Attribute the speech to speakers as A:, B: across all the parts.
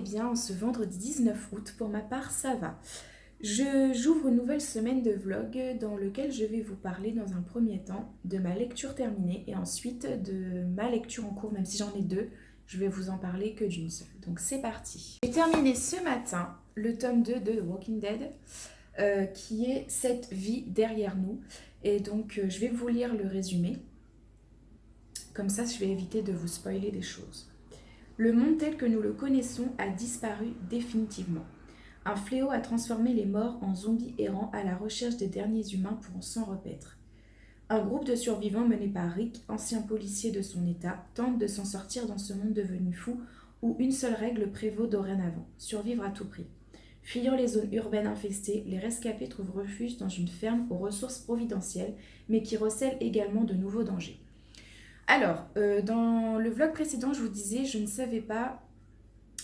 A: bien, ce vendredi 19 août, pour ma part, ça va. J'ouvre une nouvelle semaine de vlog dans lequel je vais vous parler dans un premier temps de ma lecture terminée et ensuite de ma lecture en cours, même si j'en ai deux, je vais vous en parler que d'une seule. Donc c'est parti. J'ai terminé ce matin le tome 2 de The Walking Dead, qui est Cette vie derrière nous. Et donc je vais vous lire le résumé. Comme ça, je vais éviter de vous spoiler des choses. Le monde tel que nous le connaissons a disparu définitivement. Un fléau a transformé les morts en zombies errants à la recherche des derniers humains pour s'en repaître. Un groupe de survivants mené par Rick, ancien policier de son état, tente de s'en sortir dans ce monde devenu fou où une seule règle prévaut dorénavant, survivre à tout prix. Fuyant les zones urbaines infestées, les rescapés trouvent refuge dans une ferme aux ressources providentielles, mais qui recèle également de nouveaux dangers. Alors, dans le vlog précédent, je vous disais, je ne savais pas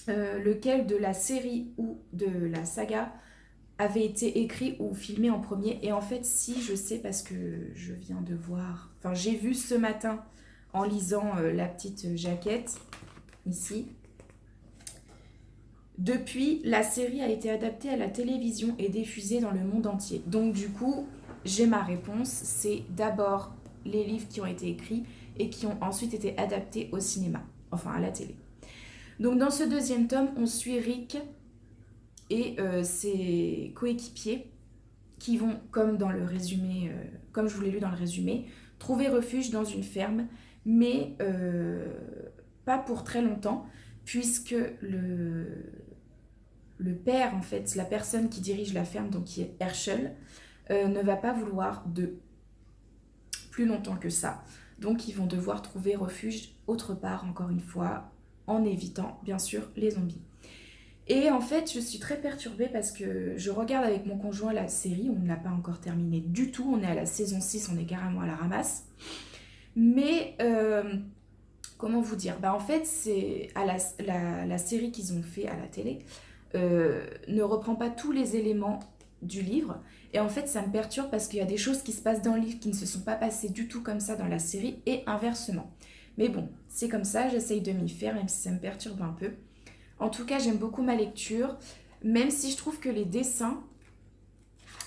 A: lequel de la série ou de la saga avait été écrit ou filmé en premier. Et en fait, si, je sais parce que je viens de voir... Enfin, j'ai vu ce matin en lisant la petite jaquette, ici. Depuis, la série a été adaptée à la télévision et diffusée dans le monde entier. Donc du coup, j'ai ma réponse. C'est d'abord les livres qui ont été écrits et qui ont ensuite été adaptés au cinéma, enfin à la télé. Donc dans ce deuxième tome, on suit Rick et ses coéquipiers qui vont, comme dans le résumé, comme je vous l'ai lu dans le résumé, trouver refuge dans une ferme, mais pas pour très longtemps, puisque le père, en fait, la personne qui dirige la ferme, donc qui est Herschel, ne va pas vouloir de plus longtemps que ça. Donc ils vont devoir trouver refuge autre part, encore une fois, en évitant, bien sûr, les zombies. Et en fait, je suis très perturbée parce que je regarde avec mon conjoint la série, on ne l'a pas encore terminée du tout, on est à la saison 6, on est carrément à la ramasse. Mais, comment vous dire, en fait, c'est à la série qu'ils ont fait à la télé, ne reprend pas tous les éléments du livre. Et en fait, ça me perturbe parce qu'il y a des choses qui se passent dans le livre qui ne se sont pas passées du tout comme ça dans la série et inversement. Mais bon, c'est comme ça, j'essaye de m'y faire, même si ça me perturbe un peu. En tout cas, j'aime beaucoup ma lecture, même si je trouve que les dessins,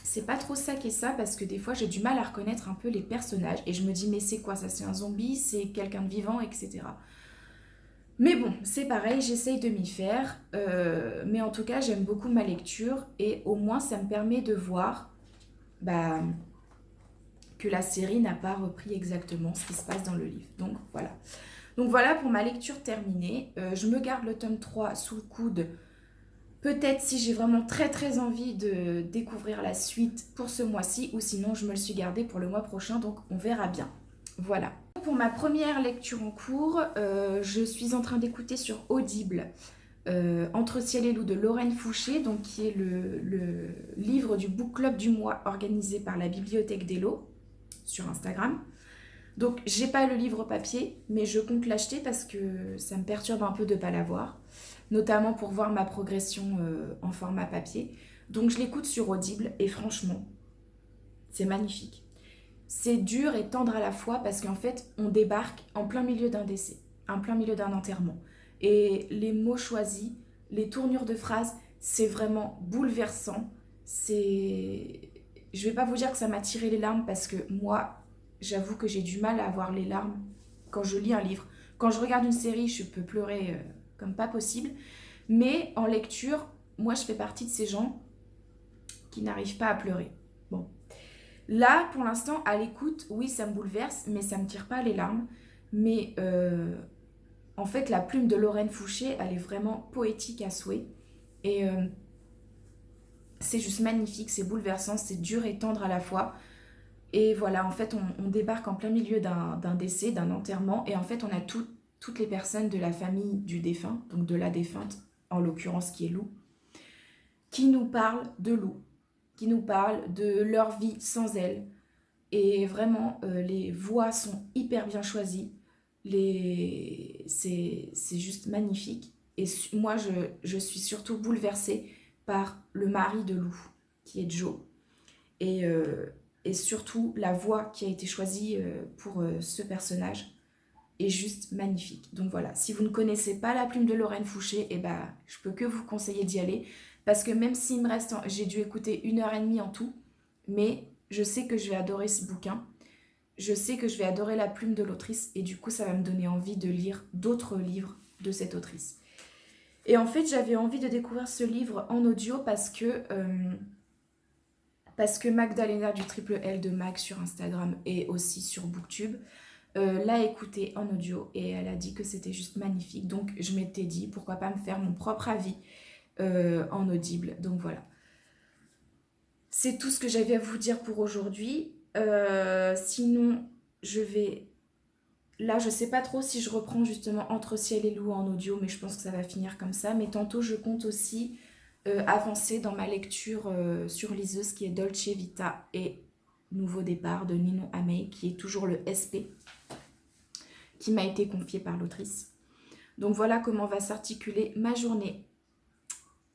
A: c'est pas trop ça qu'est ça, parce que des fois, j'ai du mal à reconnaître un peu les personnages. Et je me dis, mais c'est quoi ça? C'est un zombie? C'est quelqu'un de vivant? Etc. Mais bon, c'est pareil, j'essaye de m'y faire. Mais en tout cas, j'aime beaucoup ma lecture. Et au moins, ça me permet de voir que la série n'a pas repris exactement ce qui se passe dans le livre. Donc voilà. Donc voilà pour ma lecture terminée. Je me garde le tome 3 sous le coude. Peut-être si j'ai vraiment très très envie de découvrir la suite pour ce mois-ci, ou sinon je me le suis gardé pour le mois prochain, donc on verra bien. Voilà. Pour ma première lecture en cours, je suis en train d'écouter sur Audible Entre ciel et loup de Lorraine Fouché, donc qui est le livre du book club du mois organisé par la Bibliothèque d'Elo sur Instagram. Donc j'ai pas le livre papier, mais je compte l'acheter parce que ça me perturbe un peu de pas l'avoir, notamment pour voir ma progression en format papier. Donc je l'écoute sur Audible et franchement, c'est magnifique. C'est dur et tendre à la fois parce qu'en fait, on débarque en plein milieu d'un décès, en plein milieu d'un enterrement. Et les mots choisis, les tournures de phrases, c'est vraiment bouleversant. C'est... Je vais pas vous dire que ça m'a tiré les larmes parce que moi, j'avoue que j'ai du mal à avoir les larmes quand je lis un livre. Quand je regarde une série, je peux pleurer comme pas possible. Mais en lecture, moi, je fais partie de ces gens qui n'arrivent pas à pleurer. Bon. Là, pour l'instant, à l'écoute, oui, ça me bouleverse, mais ça me tire pas les larmes. Mais en fait, la plume de Lorraine Fouché, elle est vraiment poétique à souhait. Et c'est juste magnifique, c'est bouleversant, c'est dur et tendre à la fois. Et voilà, en fait, on débarque en plein milieu d'un décès, d'un enterrement. Et en fait, on a toutes les personnes de la famille du défunt, donc de la défunte, en l'occurrence qui est Lou, qui nous parlent de Lou, qui nous parlent de leur vie sans elle. Et vraiment, les voix sont hyper bien choisies. C'est juste magnifique. Et moi, je suis surtout bouleversée par le mari de Lou, qui est Joe. Et surtout la voix qui a été choisie pour ce personnage. est juste magnifique. Donc voilà, si vous ne connaissez pas La Plume de Lorraine Fouché, eh ben, je peux que vous conseiller d'y aller. Parce que même s'il me reste, j'ai dû écouter 1 h 30 en tout, mais je sais que je vais adorer ce bouquin. Je sais que je vais adorer la plume de l'autrice et du coup ça va me donner envie de lire d'autres livres de cette autrice. Et en fait j'avais envie de découvrir ce livre en audio parce que Magdalena du Triple L de Mag sur Instagram et aussi sur Booktube l'a écouté en audio et elle a dit que c'était juste magnifique. Donc je m'étais dit pourquoi pas me faire mon propre avis en audible. Donc voilà. C'est tout ce que j'avais à vous dire pour aujourd'hui. Sinon, je vais... Là, je sais pas trop si je reprends justement Entre ciel et loup en audio, mais je pense que ça va finir comme ça. Mais tantôt, je compte aussi avancer dans ma lecture sur liseuse qui est Dolce Vita et Nouveau départ de Nino Amei, qui est toujours le SP, qui m'a été confié par l'autrice. Donc voilà comment va s'articuler ma journée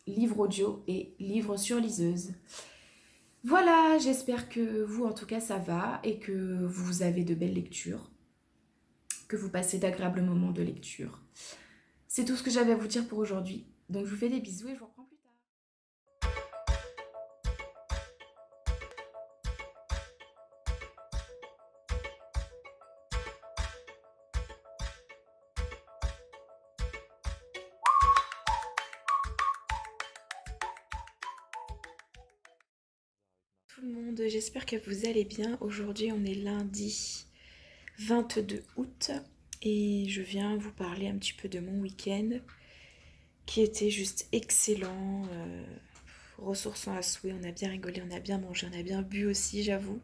A: livre audio et livre sur liseuse. Voilà, j'espère que vous, en tout cas, ça va et que vous avez de belles lectures, que vous passez d'agréables moments de lecture. C'est tout ce que j'avais à vous dire pour aujourd'hui. Donc, je vous fais des bisous et je vous reprends plus tard. Tout le monde, j'espère que vous allez bien. Aujourd'hui, on est lundi 22 août et je viens vous parler un petit peu de mon week-end qui était juste excellent, ressourçant à souhait. On a bien rigolé, on a bien mangé, on a bien bu aussi, j'avoue.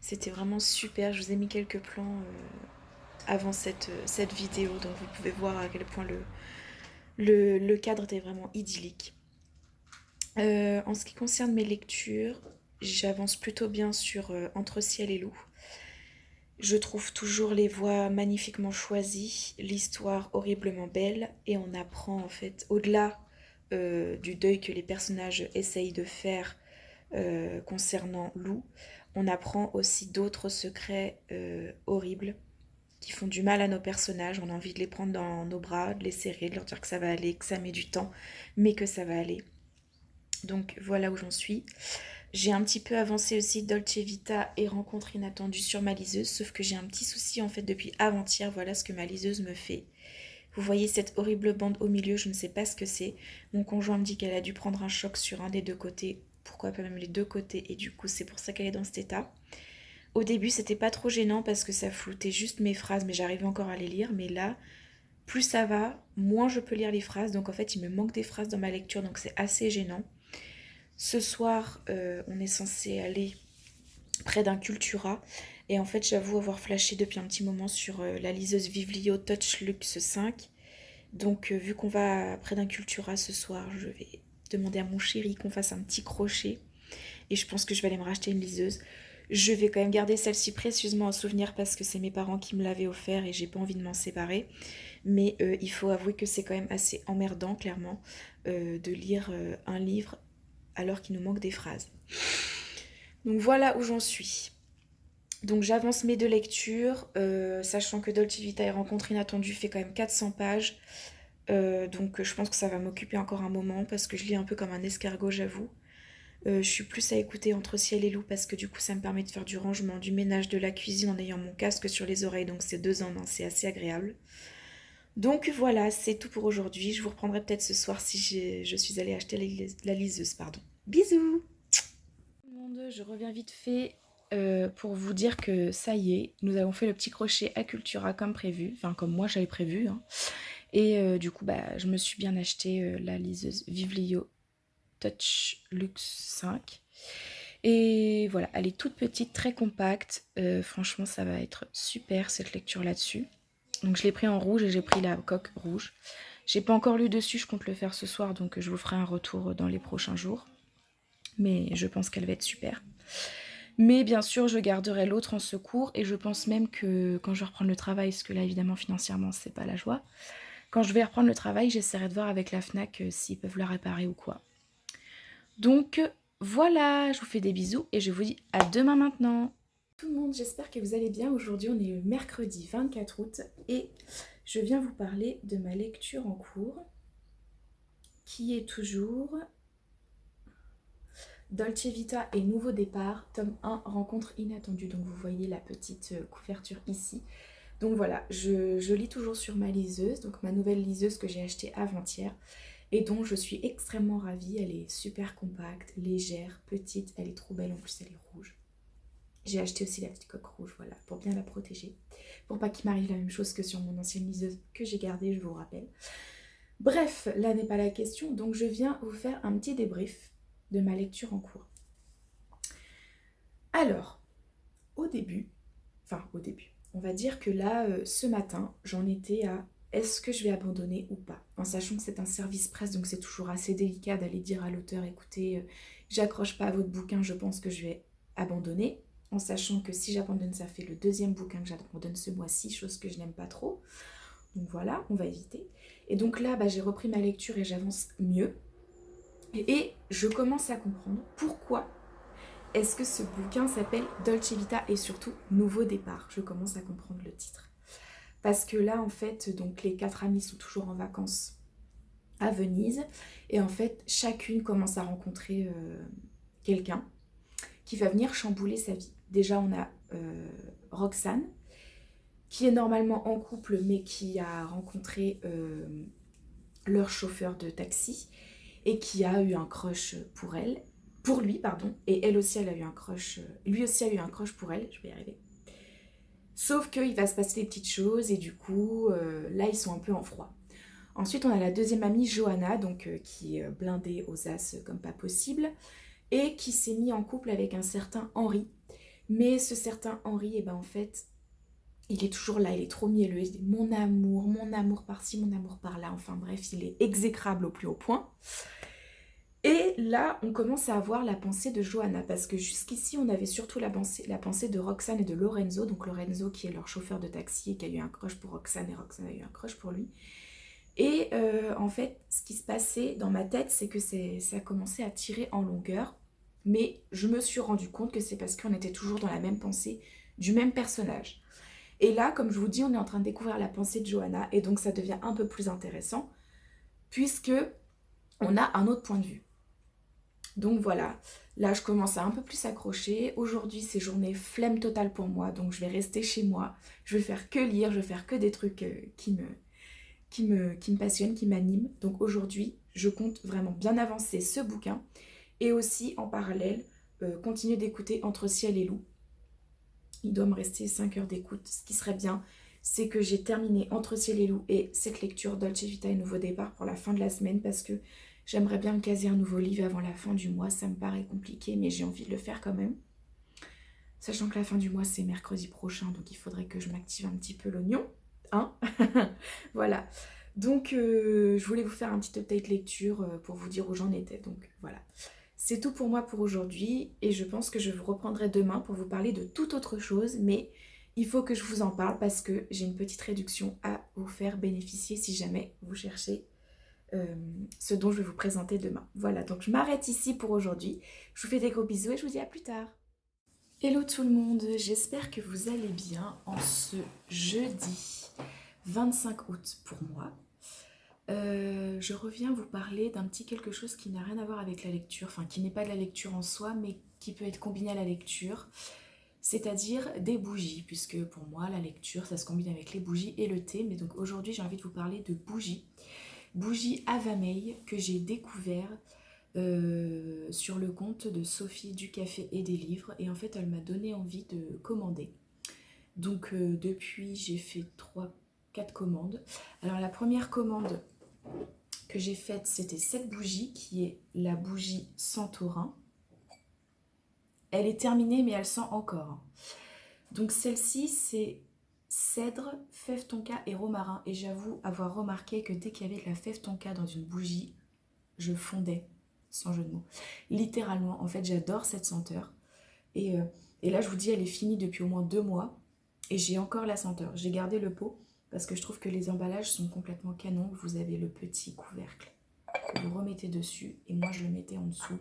A: C'était vraiment super. Je vous ai mis quelques plans avant cette vidéo, donc vous pouvez voir à quel point le cadre était vraiment idyllique. En ce qui concerne mes lectures, j'avance plutôt bien sur Entre ciel et loup. Je trouve toujours les voix magnifiquement choisies, l'histoire horriblement belle, et on apprend en fait, au-delà du deuil que les personnages essayent de faire concernant Lou, on apprend aussi d'autres secrets horribles qui font du mal à nos personnages. On a envie de les prendre dans nos bras, de les serrer, de leur dire que ça va aller, que ça met du temps, mais que ça va aller. Donc voilà où j'en suis. J'ai un petit peu avancé aussi Dolce Vita et Rencontre inattendue sur ma liseuse, sauf que j'ai un petit souci en fait depuis avant-hier. Voilà ce que ma liseuse me fait. Vous voyez cette horrible bande au milieu, je ne sais pas ce que c'est. Mon conjoint me dit qu'elle a dû prendre un choc sur un des deux côtés, pourquoi pas même les deux côtés, et du coup c'est pour ça qu'elle est dans cet état. Au début c'était pas trop gênant parce que ça floutait juste mes phrases, mais j'arrivais encore à les lire. Mais là, plus ça va, moins je peux lire les phrases. Donc en fait il me manque des phrases dans ma lecture, donc c'est assez gênant. Ce soir, on est censé aller près d'un Cultura. Et en fait, j'avoue avoir flashé depuis un petit moment sur la liseuse Vivlio Touch Luxe 5. Donc, vu qu'on va près d'un Cultura ce soir, je vais demander à mon chéri qu'on fasse un petit crochet. Et je pense que je vais aller me racheter une liseuse. Je vais quand même garder celle-ci précieusement en souvenir parce que c'est mes parents qui me l'avaient offert et j'ai pas envie de m'en séparer. Mais il faut avouer que c'est quand même assez emmerdant, clairement, de lire un livre alors qu'il nous manque des phrases. Donc voilà où j'en suis. Donc j'avance mes deux lectures, sachant que Dolce Vita et Rencontre inattendue fait quand même 400 pages. Donc je pense que ça va m'occuper encore un moment parce que je lis un peu comme un escargot, j'avoue. Je suis plus à écouter Entre ciel et loup parce que du coup ça me permet de faire du rangement, du ménage, de la cuisine en ayant mon casque sur les oreilles. Donc c'est 2 en 1, c'est assez agréable. Donc voilà, c'est tout pour aujourd'hui. Je vous reprendrai peut-être ce soir si je suis allée acheter la liseuse. Pardon. Bisous! Tout le monde, je reviens vite fait pour vous dire que ça y est, nous avons fait le petit crochet à Cultura comme prévu, enfin comme moi j'avais prévu. Hein. Et du coup, je me suis bien acheté la liseuse Vivlio Touch Luxe 5. Et voilà, elle est toute petite, très compacte. Franchement, ça va être super cette lecture là-dessus. Donc je l'ai pris en rouge et j'ai pris la coque rouge. J'ai pas encore lu dessus, je compte le faire ce soir, donc je vous ferai un retour dans les prochains jours. Mais je pense qu'elle va être super. Mais bien sûr, je garderai l'autre en secours et je pense même que quand je vais reprendre le travail, parce que là évidemment financièrement c'est pas la joie, quand je vais reprendre le travail, j'essaierai de voir avec la FNAC s'ils peuvent la réparer ou quoi. Donc voilà, je vous fais des bisous et je vous dis à demain maintenant. Tout le monde, j'espère que vous allez bien. Aujourd'hui, on est le mercredi 24 août et je viens vous parler de ma lecture en cours qui est toujours Dolce Vita et Nouveau Départ, tome 1, Rencontre inattendue. Donc vous voyez la petite couverture ici. Donc voilà, je lis toujours sur ma liseuse, donc ma nouvelle liseuse que j'ai achetée avant-hier et dont je suis extrêmement ravie. Elle est super compacte, légère, petite, elle est trop belle, en plus elle est rouge. J'ai acheté aussi la petite coque rouge, voilà, pour bien la protéger. Pour pas qu'il m'arrive la même chose que sur mon ancienne liseuse que j'ai gardée, je vous rappelle. Bref, là n'est pas la question, donc je viens vous faire un petit débrief de ma lecture en cours. Alors, au début, on va dire que là, ce matin, j'en étais à est-ce que je vais abandonner ou pas, en sachant que c'est un service presse, donc c'est toujours assez délicat d'aller dire à l'auteur, écoutez, j'accroche pas à votre bouquin, je pense que je vais abandonner, en sachant que si j'abandonne, ça fait le deuxième bouquin que j'abandonne ce mois-ci, chose que je n'aime pas trop. Donc voilà, on va éviter. Et donc là, j'ai repris ma lecture et j'avance mieux. Et je commence à comprendre pourquoi est-ce que ce bouquin s'appelle Dolce Vita et surtout Nouveau Départ. Je commence à comprendre le titre. Parce que là, en fait, donc les 4 amies sont toujours en vacances à Venise. Et en fait, chacune commence à rencontrer quelqu'un qui va venir chambouler sa vie. Déjà, on a Roxane, qui est normalement en couple, mais qui a rencontré leur chauffeur de taxi et qui a eu un crush pour lui, et elle aussi, elle a eu un crush, lui aussi a eu un crush pour elle, je vais y arriver. Sauf qu'il va se passer des petites choses et du coup, là, ils sont un peu en froid. Ensuite, on a la deuxième amie, Johanna, donc, qui est blindée aux as comme pas possible, et qui s'est mis en couple avec un certain Henri. Mais ce certain Henri, en fait, il est toujours là, il est trop mielleux, il dit mon amour par-ci, mon amour par-là, enfin bref, il est exécrable au plus haut point. Et là, on commence à avoir la pensée de Johanna, parce que jusqu'ici, on avait surtout la pensée de Roxane et de Lorenzo, donc Lorenzo qui est leur chauffeur de taxi et qui a eu un crush pour Roxane, et Roxane a eu un crush pour lui. Et en fait, ce qui se passait dans ma tête, c'est que ça a commencé à tirer en longueur, mais je me suis rendu compte que c'est parce qu'on était toujours dans la même pensée du même personnage. Et là, comme je vous dis, on est en train de découvrir la pensée de Johanna, et donc ça devient un peu plus intéressant, puisque on a un autre point de vue. Donc voilà, là je commence à un peu plus s'accrocher. Aujourd'hui, c'est journée flemme totale pour moi, donc je vais rester chez moi. Je vais faire que lire, je vais faire que des trucs qui me passionnent, qui m'animent. Donc aujourd'hui, je compte vraiment bien avancer ce bouquin et aussi en parallèle continuer d'écouter Entre ciel et loup. Il doit me rester 5 heures d'écoute. Ce qui serait bien, c'est que j'ai terminé Entre ciel et loup et cette lecture Dolce Vita et Nouveau Départ pour la fin de la semaine, parce que j'aimerais bien me caser un nouveau livre avant la fin du mois. Ça me paraît compliqué, mais j'ai envie de le faire quand même. Sachant que la fin du mois, c'est mercredi prochain, donc il faudrait que je m'active un petit peu l'oignon. Hein. Voilà. Donc, je voulais vous faire un petit update lecture pour vous dire où j'en étais. Donc, voilà. C'est tout pour moi pour aujourd'hui et je pense que je vous reprendrai demain pour vous parler de toute autre chose, mais il faut que je vous en parle parce que j'ai une petite réduction à vous faire bénéficier si jamais vous cherchez ce dont je vais vous présenter demain. Voilà, donc je m'arrête ici pour aujourd'hui. Je vous fais des gros bisous et je vous dis à plus tard. Hello tout le monde, j'espère que vous allez bien en ce jeudi 25 août pour moi. Je reviens vous parler d'un petit quelque chose qui n'a rien à voir avec la lecture, enfin qui n'est pas de la lecture en soi, mais qui peut être combiné à la lecture, c'est-à-dire des bougies, puisque pour moi la lecture ça se combine avec les bougies et le thé, mais donc aujourd'hui j'ai envie de vous parler de bougies. Bougies Avameille que j'ai découvert sur le compte de Sophie du Café et des Livres, et en fait elle m'a donné envie de commander. Donc depuis j'ai fait 3-4 commandes. Alors la première commande que j'ai faite, c'était cette bougie qui est la bougie Santorin. Elle est terminée mais elle sent encore. Donc celle-ci c'est cèdre, fève tonka et romarin, et j'avoue avoir remarqué que dès qu'il y avait de la fève tonka dans une bougie, je fondais, sans jeu de mots. Littéralement, en fait j'adore cette senteur. Et là je vous dis, elle est finie depuis au moins 2 mois et j'ai encore la senteur. J'ai gardé le pot parce que je trouve que les emballages sont complètement canons. Vous avez le petit couvercle que vous remettez dessus et moi je le mettais en dessous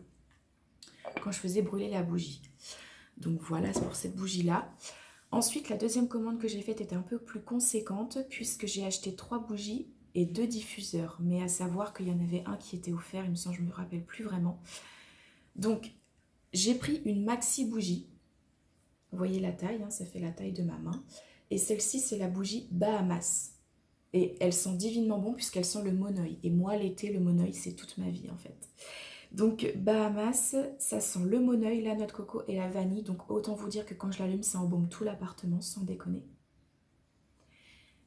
A: quand je faisais brûler la bougie. Donc voilà, c'est pour cette bougie-là. Ensuite, la deuxième commande que j'ai faite était un peu plus conséquente puisque j'ai acheté 3 bougies et 2 diffuseurs. Mais à savoir qu'il y en avait un qui était offert, il me semble, je ne me rappelle plus vraiment. Donc, j'ai pris une maxi bougie. Vous voyez la taille, hein, ça fait la taille de ma main. Et celle-ci, c'est la bougie Bahamas. Et elles sont divinement bonnes puisqu'elles sont le monoeil. Et moi, l'été, le monoeil, c'est toute ma vie en fait. Donc Bahamas, ça sent le monoeil, la noix de coco et la vanille. Donc autant vous dire que quand je l'allume, ça embaume tout l'appartement, sans déconner.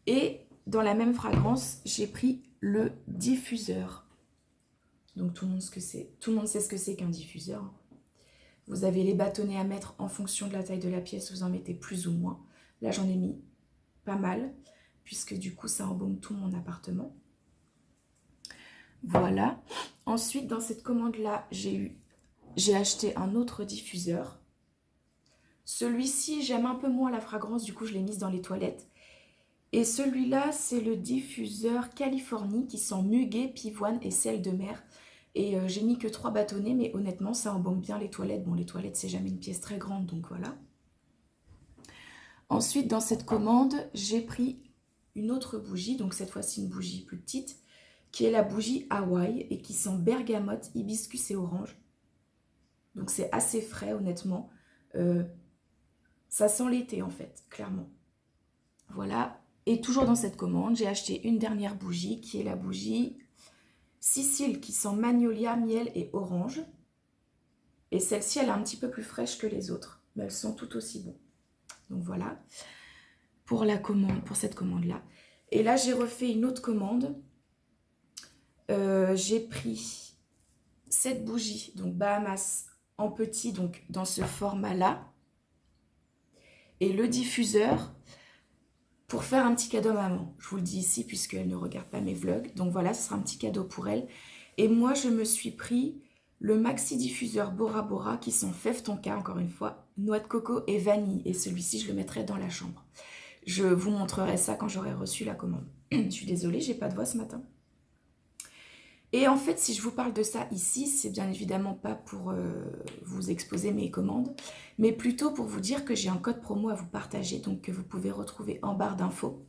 A: Et dans la même fragrance, j'ai pris le diffuseur. Donc tout le monde sait ce que c'est qu'un diffuseur. Vous avez les bâtonnets à mettre en fonction de la taille de la pièce, vous en mettez plus ou moins. Là, j'en ai mis pas mal, puisque du coup, ça embaume tout mon appartement. Voilà. Ensuite, dans cette commande-là, j'ai acheté un autre diffuseur. Celui-ci, j'aime un peu moins la fragrance, du coup, je l'ai mise dans les toilettes. Et celui-là, c'est le diffuseur Californie qui sent muguet, pivoine et sel de mer. Et j'ai mis que 3 bâtonnets, mais honnêtement, ça embaume bien les toilettes. Bon, les toilettes, c'est jamais une pièce très grande, donc voilà. Ensuite, dans cette commande, j'ai pris une autre bougie, donc cette fois-ci une bougie plus petite, qui est la bougie Hawaï et qui sent bergamote, hibiscus et orange. Donc c'est assez frais, honnêtement. Ça sent l'été, en fait, clairement. Voilà. Et toujours dans cette commande, j'ai acheté une dernière bougie, qui est la bougie Sicile, qui sent magnolia, miel et orange. Et celle-ci, elle est un petit peu plus fraîche que les autres, mais elles sont tout aussi bonnes. Donc voilà, pour la commande, pour cette commande-là. Et là, j'ai refait une autre commande. J'ai pris cette bougie, donc Bahamas, en petit, donc dans ce format-là. Et le diffuseur pour faire un petit cadeau à maman. Je vous le dis ici puisqu'elle ne regarde pas mes vlogs. Donc voilà, ce sera un petit cadeau pour elle. Et moi, je me suis pris le maxi diffuseur Bora Bora qui sent fève tonka, encore une fois, noix de coco et vanille. Et celui-ci, je le mettrai dans la chambre. Je vous montrerai ça quand j'aurai reçu la commande. Je suis désolée, j'ai pas de voix ce matin. Et en fait, si je vous parle de ça ici, c'est bien évidemment pas pour vous exposer mes commandes, mais plutôt pour vous dire que j'ai un code promo à vous partager, donc que vous pouvez retrouver en barre d'infos.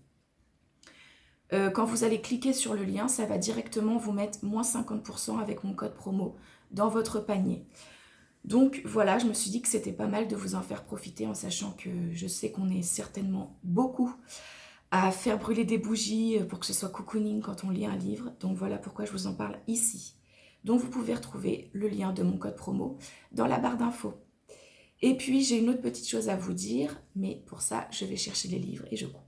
A: Quand vous allez cliquer sur le lien, ça va directement vous mettre moins 50% avec mon code promo dans votre panier. Donc voilà, je me suis dit que c'était pas mal de vous en faire profiter en sachant que je sais qu'on est certainement beaucoup à faire brûler des bougies pour que ce soit cocooning quand on lit un livre. Donc voilà pourquoi je vous en parle ici. Donc vous pouvez retrouver le lien de mon code promo dans la barre d'infos. Et puis j'ai une autre petite chose à vous dire, mais pour ça je vais chercher les livres et je coupe.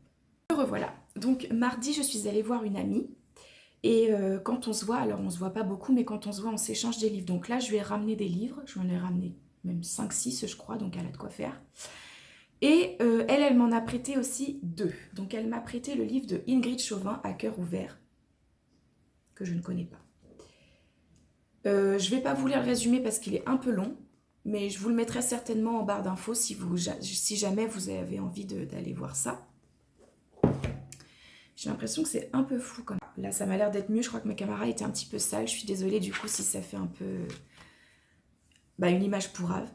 A: Me revoilà. Donc mardi je suis allée voir une amie et quand on se voit, alors on se voit pas beaucoup, mais quand on se voit on s'échange des livres. Donc là je lui ai ramené des livres, je m'en ai ramené même 5-6 je crois, donc elle a de quoi faire. Et elle m'en a prêté aussi 2. Donc elle m'a prêté le livre de Ingrid Chauvin, À cœur ouvert, que je ne connais pas. Je ne vais pas vous lire le résumé parce qu'il est un peu long, mais je vous le mettrai certainement en barre d'infos si jamais vous avez envie d'aller voir ça. J'ai l'impression que c'est un peu flou comme ça. Là, ça m'a l'air d'être mieux. Je crois que ma caméra était un petit peu sale. Je suis désolée du coup si ça fait un peu une image pourrave.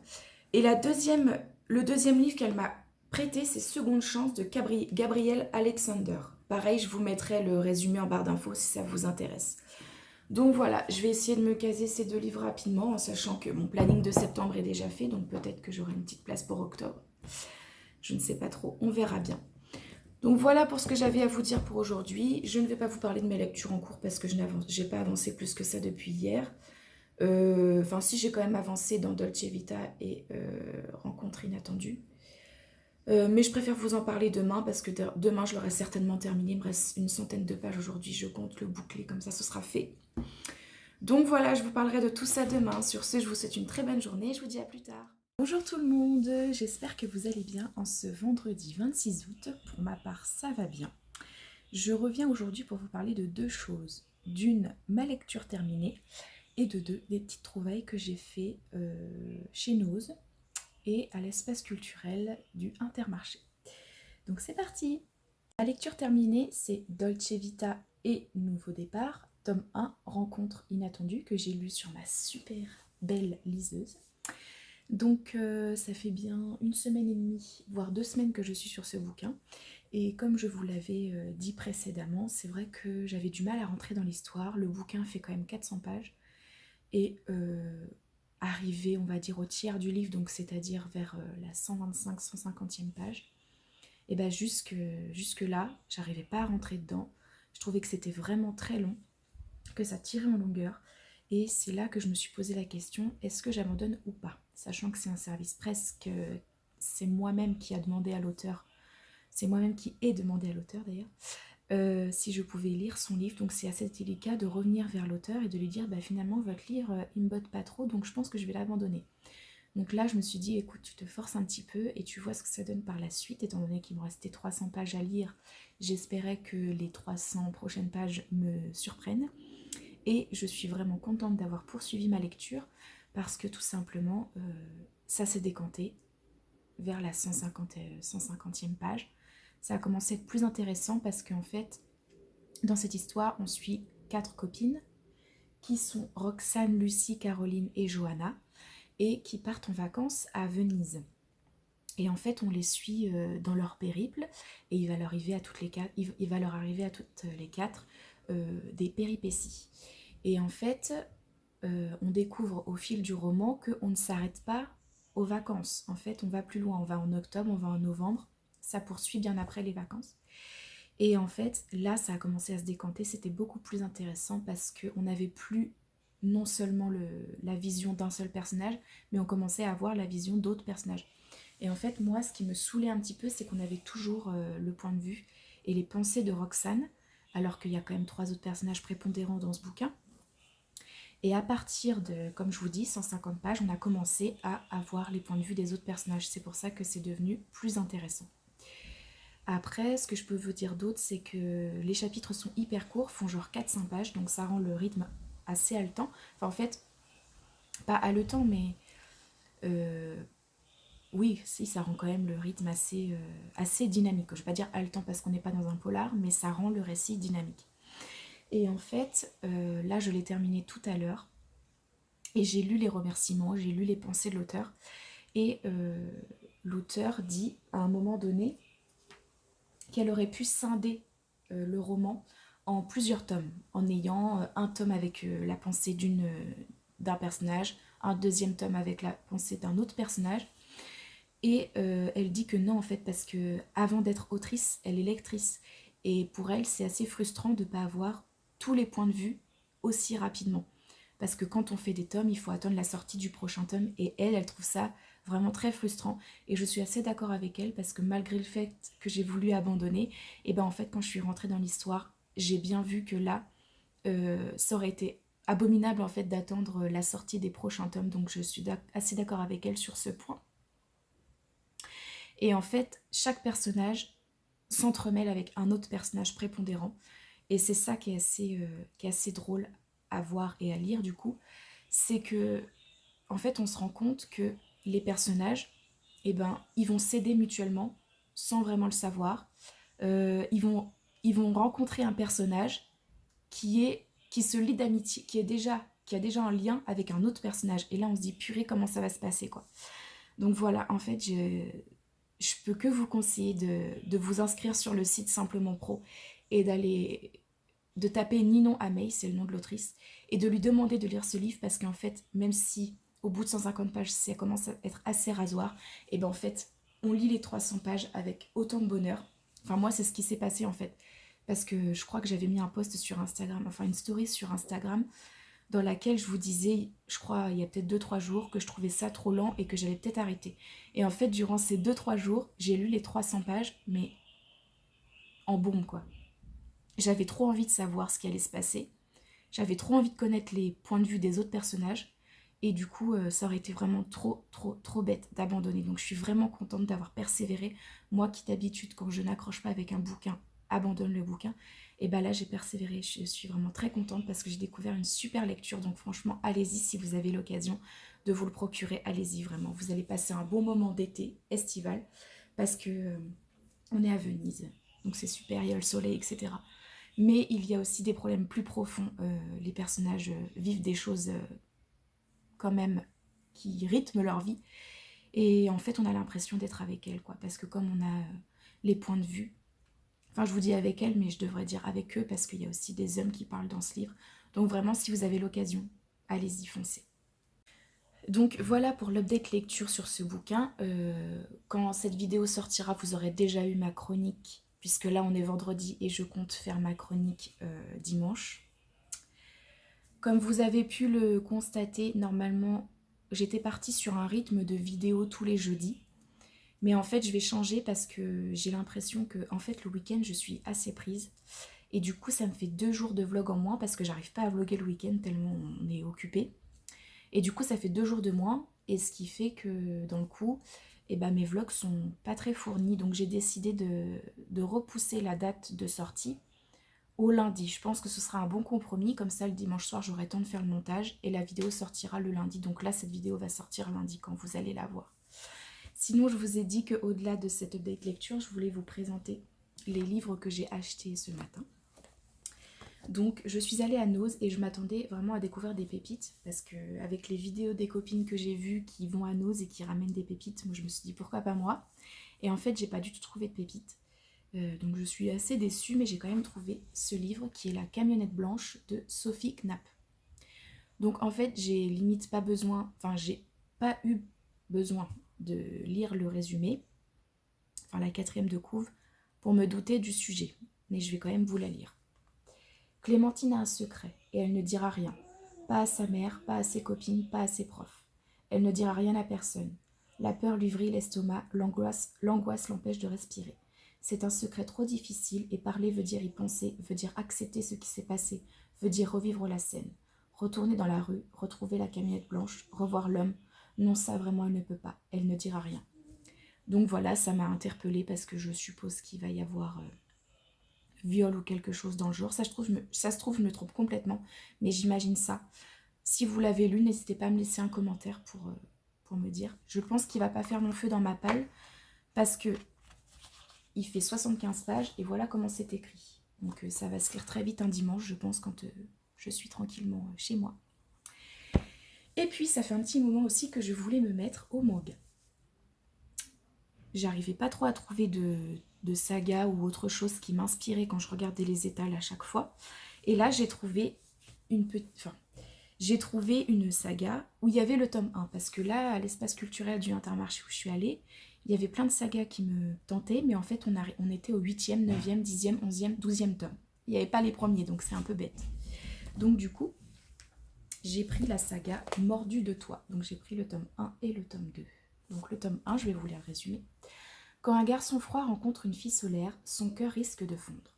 A: Et le deuxième livre qu'elle m'a prêté, c'est Seconde chance de Gabriel Alexander. Pareil, je vous mettrai le résumé en barre d'infos si ça vous intéresse. Donc voilà, je vais essayer de me caser ces 2 livres rapidement en sachant que mon planning de septembre est déjà fait, donc peut-être que j'aurai une petite place pour octobre. Je ne sais pas trop, on verra bien. Donc voilà pour ce que j'avais à vous dire pour aujourd'hui. Je ne vais pas vous parler de mes lectures en cours parce que je n'ai pas avancé plus que ça depuis hier. Enfin si, j'ai quand même avancé dans Dolce Vita et Rencontre inattendue. Mais je préfère vous en parler demain parce que demain je l'aurai certainement terminé. Il me reste une centaine de pages aujourd'hui, je compte le boucler, comme ça ce sera fait. Donc voilà, je vous parlerai de tout ça demain. Sur ce, je vous souhaite une très bonne journée et je vous dis à plus tard. Bonjour tout le monde, j'espère que vous allez bien en ce vendredi 26 août. Pour ma part, ça va bien. Je reviens aujourd'hui pour vous parler de 2 choses. D'une, ma lecture terminée et de 2, des petites trouvailles que j'ai fait chez Nose et à l'espace culturel du Intermarché. Donc c'est parti. Ma lecture terminée, c'est Dolce Vita et Nouveau départ, tome 1, Rencontre inattendue, que j'ai lu sur ma super belle liseuse. Donc ça fait bien 1 semaine et demie, voire 2 semaines que je suis sur ce bouquin. Et comme je vous l'avais dit précédemment, c'est vrai que j'avais du mal à rentrer dans l'histoire. Le bouquin fait quand même 400 pages. Et arrivé, on va dire, au tiers du livre, donc c'est-à-dire vers la 125-150e page, et bien jusque là, j'arrivais pas à rentrer dedans. Je trouvais que c'était vraiment très long, que ça tirait en longueur. Et c'est là que je me suis posé la question, est-ce que j'abandonne ou pas? Sachant que c'est un service presque, c'est moi-même qui a demandé à l'auteur, c'est moi-même qui ai demandé à l'auteur d'ailleurs, si je pouvais lire son livre. Donc c'est assez délicat de revenir vers l'auteur et de lui dire bah, finalement votre livre il me botte pas trop, donc je pense que je vais l'abandonner. Donc là je me suis dit écoute, tu te forces un petit peu et tu vois ce que ça donne par la suite. Étant donné qu'il me restait 300 pages à lire, j'espérais que les 300 prochaines pages me surprennent. Et je suis vraiment contente d'avoir poursuivi ma lecture parce que tout simplement ça s'est décanté vers la 150e page. Ça a commencé à être plus intéressant parce qu'en fait, dans cette histoire, on suit 4 copines qui sont Roxane, Lucie, Caroline et Johanna et qui partent en vacances à Venise. Et en fait, on les suit dans leur périple et il va leur arriver à toutes les quatre, des péripéties. Et en fait, on découvre au fil du roman qu'on ne s'arrête pas aux vacances. En fait, on va plus loin, on va en octobre, on va en novembre, ça poursuit bien après les vacances. Et en fait, là, ça a commencé à se décanter, c'était beaucoup plus intéressant parce qu'on n'avait plus non seulement la vision d'un seul personnage, mais on commençait à avoir la vision d'autres personnages. Et en fait, moi, ce qui me saoulait un petit peu, c'est qu'on avait toujours le point de vue et les pensées de Roxane, alors qu'il y a quand même 3 autres personnages prépondérants dans ce bouquin. Et à partir de, comme je vous dis, 150 pages, on a commencé à avoir les points de vue des autres personnages. C'est pour ça que c'est devenu plus intéressant. Après, ce que je peux vous dire d'autre, c'est que les chapitres sont hyper courts, font genre 4-5 pages, donc ça rend le rythme assez haletant. Enfin, en fait, pas haletant, mais oui, si, ça rend quand même le rythme assez dynamique. Je ne vais pas dire haletant parce qu'on n'est pas dans un polar, mais ça rend le récit dynamique. Et en fait, là, je l'ai terminé tout à l'heure. Et j'ai lu les remerciements, j'ai lu les pensées de l'auteur. Et l'auteur dit à un moment donné qu'elle aurait pu scinder le roman en plusieurs tomes, en ayant un tome avec la pensée d'un personnage, un deuxième tome avec la pensée d'un autre personnage. Et elle dit que non, en fait, parce que avant d'être autrice, elle est lectrice. Et pour elle, c'est assez frustrant de ne pas avoir tous les points de vue aussi rapidement. Parce que quand on fait des tomes, il faut attendre la sortie du prochain tome. Et elle trouve ça vraiment très frustrant. Et je suis assez d'accord avec elle parce que malgré le fait que j'ai voulu abandonner, et ben en fait, quand je suis rentrée dans l'histoire, j'ai bien vu que là, ça aurait été abominable en fait d'attendre la sortie des prochains tomes. Donc je suis assez d'accord avec elle sur ce point. Et en fait, chaque personnage s'entremêle avec un autre personnage prépondérant. Et c'est ça qui est assez drôle à voir et à lire du coup. C'est que, en fait, on se rend compte que les personnages, eh ben, ils vont s'aider mutuellement sans vraiment le savoir. Ils vont rencontrer un personnage qui se lie d'amitié, qui a déjà un lien avec un autre personnage. Et là, on se dit, purée, comment ça va se passer, quoi. Donc voilà, en fait, je peux que vous conseiller de vous inscrire sur le site Simplement Pro et de taper Ninon Amey, c'est le nom de l'autrice, et de lui demander de lire ce livre parce qu'en fait, même si au bout de 150 pages, ça commence à être assez rasoir, et ben en fait, on lit les 300 pages avec autant de bonheur. Enfin, moi, c'est ce qui s'est passé en fait. Parce que je crois que j'avais mis un post sur Instagram, enfin une story sur Instagram, dans laquelle je vous disais, je crois, il y a peut-être 2-3 jours, que je trouvais ça trop lent et que j'allais peut-être arrêter. Et en fait, durant ces 2-3 jours, j'ai lu les 300 pages, mais en bombe, quoi. J'avais trop envie de savoir ce qui allait se passer. J'avais trop envie de connaître les points de vue des autres personnages. Et du coup, ça aurait été vraiment trop bête d'abandonner. Donc je suis vraiment contente d'avoir persévéré. Moi qui d'habitude, quand je n'accroche pas avec un bouquin, abandonne le bouquin. Et ben là, j'ai persévéré. Je suis vraiment très contente parce que j'ai découvert une super lecture. Donc franchement, allez-y si vous avez l'occasion de vous le procurer. Allez-y vraiment. Vous allez passer un bon moment d'été estival parce que on est à Venise. Donc c'est super, il y a le soleil, etc. Mais il y a aussi des problèmes plus profonds. Les personnages vivent des choses quand même qui rythment leur vie. Et en fait, on a l'impression d'être avec elles, quoi. Parce que comme on a les points de vue, enfin, je vous dis avec elles, mais je devrais dire avec eux, parce qu'il y a aussi des hommes qui parlent dans ce livre. Donc vraiment, si vous avez l'occasion, allez-y, foncez. Donc voilà pour l'update lecture sur ce bouquin. Quand cette vidéo sortira, vous aurez déjà eu ma chronique, puisque là, on est vendredi et je compte faire ma chronique dimanche. Comme vous avez pu le constater, normalement, j'étais partie sur un rythme de vidéo tous les jeudis. Mais en fait, je vais changer parce que j'ai l'impression que en fait, le week-end, je suis assez prise. Et du coup, ça me fait 2 jours de vlog en moins parce que j'arrive pas à vlogger le week-end tellement on est occupé. Et du coup, ça fait 2 jours de moins. Et ce qui fait que, dans le coup, eh ben, mes vlogs sont pas très fournis. Donc, j'ai décidé de repousser la date de sortie au lundi. Je pense que ce sera un bon compromis. Comme ça, le dimanche soir, j'aurai le temps de faire le montage. Et la vidéo sortira le lundi. Donc là, cette vidéo va sortir lundi quand vous allez la voir. Sinon, je vous ai dit qu'au-delà de cette update lecture, je voulais vous présenter les livres que j'ai achetés ce matin. Donc, je suis allée à Noz et je m'attendais vraiment à découvrir des pépites parce que avec les vidéos des copines que j'ai vues qui vont à Noz et qui ramènent des pépites, moi je me suis dit pourquoi pas moi. Et en fait, j'ai pas du tout trouvé de pépites. Donc, je suis assez déçue, mais j'ai quand même trouvé ce livre qui est La camionnette blanche de Sophie Knapp. Donc, en fait, j'ai limite pas besoin, enfin, j'ai pas eu besoin de lire le résumé, enfin la 4e de couve, pour me douter du sujet. Mais je vais quand même vous la lire. Clémentine a un secret et elle ne dira rien. Pas à sa mère, pas à ses copines, pas à ses profs. Elle ne dira rien à personne. La peur lui vrille l'estomac, l'angoisse l'empêche de respirer. C'est un secret trop difficile et parler veut dire y penser, veut dire accepter ce qui s'est passé, veut dire revivre la scène. Retourner dans la rue, retrouver la camionnette blanche, revoir l'homme. Non, ça vraiment elle ne peut pas, elle ne dira rien. Donc voilà, ça m'a interpellée parce que je suppose qu'il va y avoir viol ou quelque chose dans le genre. Ça se trouve, je me trompe complètement, mais j'imagine ça. Si vous l'avez lu, n'hésitez pas à me laisser un commentaire pour me dire. Je pense qu'il va pas faire long feu dans ma palle parce que il fait 75 pages et voilà comment c'est écrit. Donc ça va se lire très vite un dimanche, je pense, quand je suis tranquillement chez moi. Et puis ça fait un petit moment aussi que je voulais me mettre au manga. J'arrivais pas trop à trouver de saga ou autre chose qui m'inspirait quand je regardais les étals à chaque fois. Et là, j'ai trouvé une saga où il y avait le tome 1. Parce que là, à l'espace culturel du Intermarché où je suis allée, il y avait plein de sagas qui me tentaient. Mais en fait, on était au 8e, 9e, 10e, 11e, 12e tome. Il n'y avait pas les premiers, donc c'est un peu bête. Donc du coup, j'ai pris la saga Mordu de toi. Donc j'ai pris le tome 1 et le tome 2. Donc le tome 1, je vais vous lire le résumé. Quand un garçon froid rencontre une fille solaire, son cœur risque de fondre.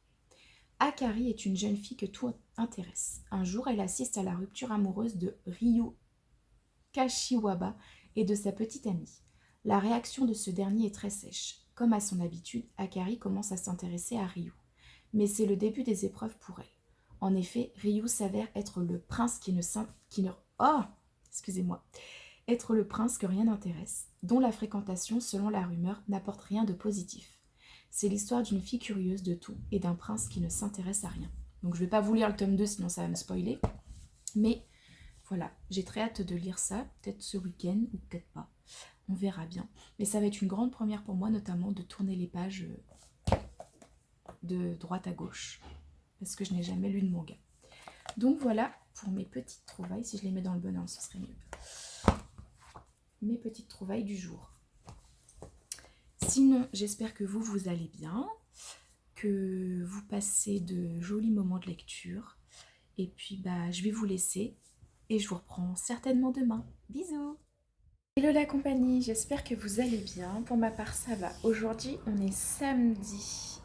A: Akari est une jeune fille que tout intéresse. Un jour, elle assiste à la rupture amoureuse de Ryu Kashiwaba et de sa petite amie. La réaction de ce dernier est très sèche. Comme à son habitude, Akari commence à s'intéresser à Ryu. Mais c'est le début des épreuves pour elle. En effet, Ryu s'avère être le prince être le prince que rien n'intéresse, dont la fréquentation, selon la rumeur, n'apporte rien de positif. C'est l'histoire d'une fille curieuse de tout et d'un prince qui ne s'intéresse à rien. Donc je ne vais pas vous lire le tome 2 sinon ça va me spoiler. Mais voilà, j'ai très hâte de lire ça, peut-être ce week-end ou peut-être pas. On verra bien. Mais ça va être une grande première pour moi, notamment de tourner les pages de droite à gauche. Parce que je n'ai jamais lu de manga. Donc voilà pour mes petites trouvailles. Si je les mets dans le bon ordre, ce serait mieux. Mes petites trouvailles du jour. Sinon, j'espère que vous allez bien, que vous passez de jolis moments de lecture. Et puis, je vais vous laisser et je vous reprends certainement demain. Bisous! Hello la compagnie, j'espère que vous allez bien. Pour ma part, ça va. Aujourd'hui, on est samedi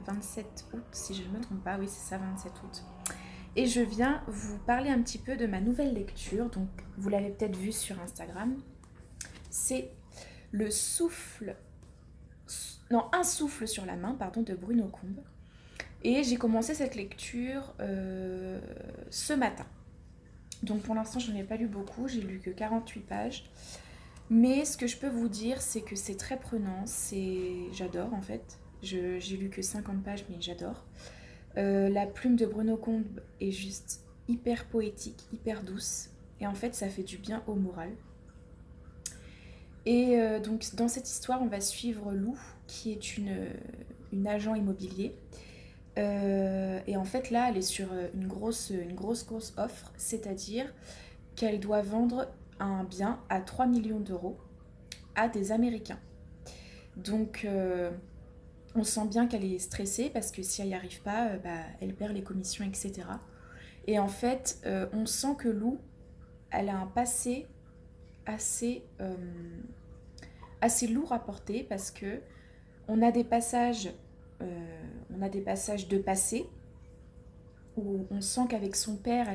A: 27 août, si je ne me trompe pas. Oui, c'est ça, 27 août. Et je viens vous parler un petit peu de ma nouvelle lecture. Donc, vous l'avez peut-être vu sur Instagram. C'est Un souffle sur la main, de Bruno Combe. Et j'ai commencé cette lecture ce matin. Donc pour l'instant, je n'en ai pas lu beaucoup, j'ai lu que 48 pages. Mais ce que je peux vous dire, c'est que c'est très prenant, j'adore en fait. J'ai lu que 50 pages, mais j'adore. La plume de Bruno Combe est juste hyper poétique, hyper douce. Et en fait, ça fait du bien au moral. Et donc dans cette histoire, on va suivre Lou, qui est une agent immobilier. Et en fait là, elle est sur grosse offre, c'est-à-dire qu'elle doit vendre un bien à 3 millions d'euros à des Américains. Donc on sent bien qu'elle est stressée parce que si elle n'y arrive pas, elle perd les commissions, etc. Et en fait, on sent que Lou, elle a un passé assez, assez lourd à porter parce que on a des passages, de passé où on sent qu'avec son père,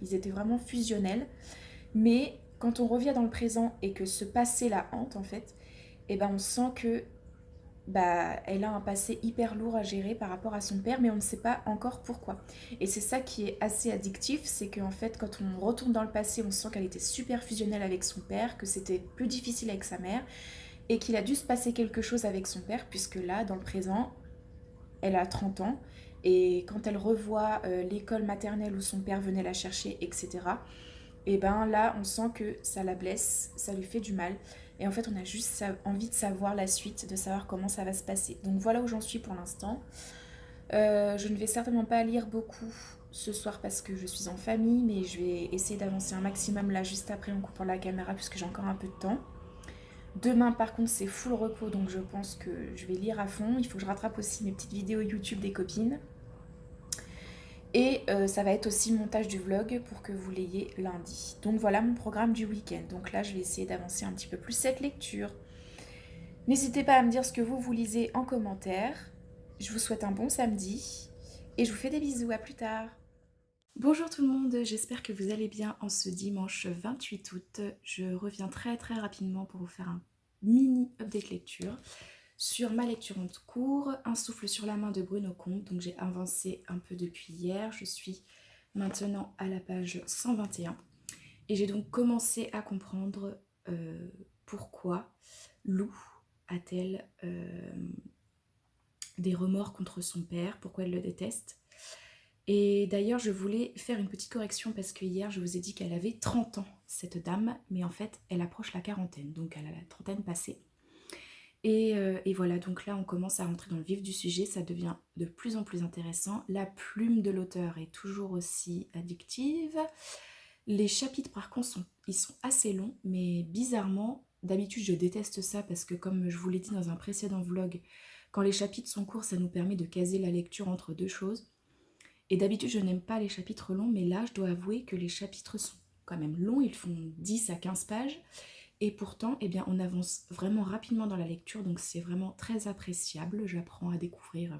A: ils étaient vraiment fusionnels. Mais quand on revient dans le présent et que ce passé la hante en fait, et ben on sent que elle a un passé hyper lourd à gérer par rapport à son père, mais on ne sait pas encore pourquoi. Et c'est ça qui est assez addictif, c'est qu'en fait, quand on retourne dans le passé, on sent qu'elle était super fusionnelle avec son père, que c'était plus difficile avec sa mère, et qu'il a dû se passer quelque chose avec son père, puisque là, dans le présent, elle a 30 ans, et quand elle revoit l'école maternelle où son père venait la chercher, etc., et ben là, on sent que ça la blesse, ça lui fait du mal. Et en fait, on a juste envie de savoir la suite, de savoir comment ça va se passer. Donc voilà où j'en suis pour l'instant. Je ne vais certainement pas lire beaucoup ce soir parce que je suis en famille, mais je vais essayer d'avancer un maximum là juste après en coupant la caméra puisque j'ai encore un peu de temps. Demain, par contre, c'est full repos, donc je pense que je vais lire à fond. Il faut que je rattrape aussi mes petites vidéos YouTube des copines. Et ça va être aussi le montage du vlog pour que vous l'ayez lundi. Donc voilà mon programme du week-end. Donc là, je vais essayer d'avancer un petit peu plus cette lecture. N'hésitez pas à me dire ce que vous lisez en commentaire. Je vous souhaite un bon samedi et je vous fais des bisous. À plus tard. Bonjour tout le monde, j'espère que vous allez bien en ce dimanche 28 août. Je reviens très rapidement pour vous faire un mini update lecture sur ma lecture en cours, Un souffle sur la main de Bruno Comte. Donc j'ai avancé un peu depuis hier, je suis maintenant à la page 121 et j'ai donc commencé à comprendre pourquoi Lou a-t-elle des remords contre son père, pourquoi elle le déteste. Et d'ailleurs, je voulais faire une petite correction parce que hier, je vous ai dit qu'elle avait 30 ans, cette dame, mais en fait, elle approche la quarantaine, donc elle a la trentaine passée. Et voilà, donc là, on commence à rentrer dans le vif du sujet, ça devient de plus en plus intéressant. La plume de l'auteur est toujours aussi addictive. Les chapitres, par contre, ils sont assez longs, mais bizarrement, d'habitude, je déteste ça parce que, comme je vous l'ai dit dans un précédent vlog, quand les chapitres sont courts, ça nous permet de caser la lecture entre deux choses. Et d'habitude, je n'aime pas les chapitres longs, mais là, je dois avouer que les chapitres sont quand même longs, ils font 10 à 15 pages. Et pourtant, eh bien, on avance vraiment rapidement dans la lecture, donc c'est vraiment très appréciable. J'apprends à découvrir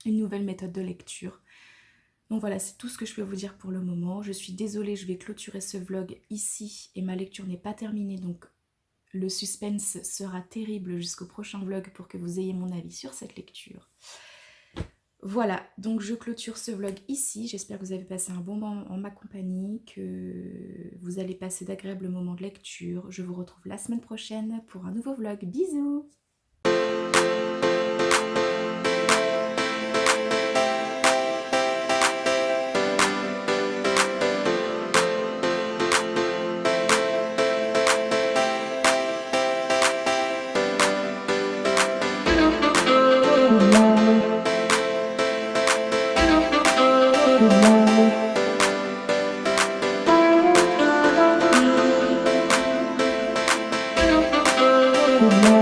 A: une nouvelle méthode de lecture. Donc voilà, c'est tout ce que je peux vous dire pour le moment. Je suis désolée, je vais clôturer ce vlog ici et ma lecture n'est pas terminée, donc le suspense sera terrible jusqu'au prochain vlog pour que vous ayez mon avis sur cette lecture. Voilà, donc je clôture ce vlog ici. J'espère que vous avez passé un bon moment en ma compagnie, que vous allez passer d'agréables moments de lecture. Je vous retrouve la semaine prochaine pour un nouveau vlog. Bisous! Thank you.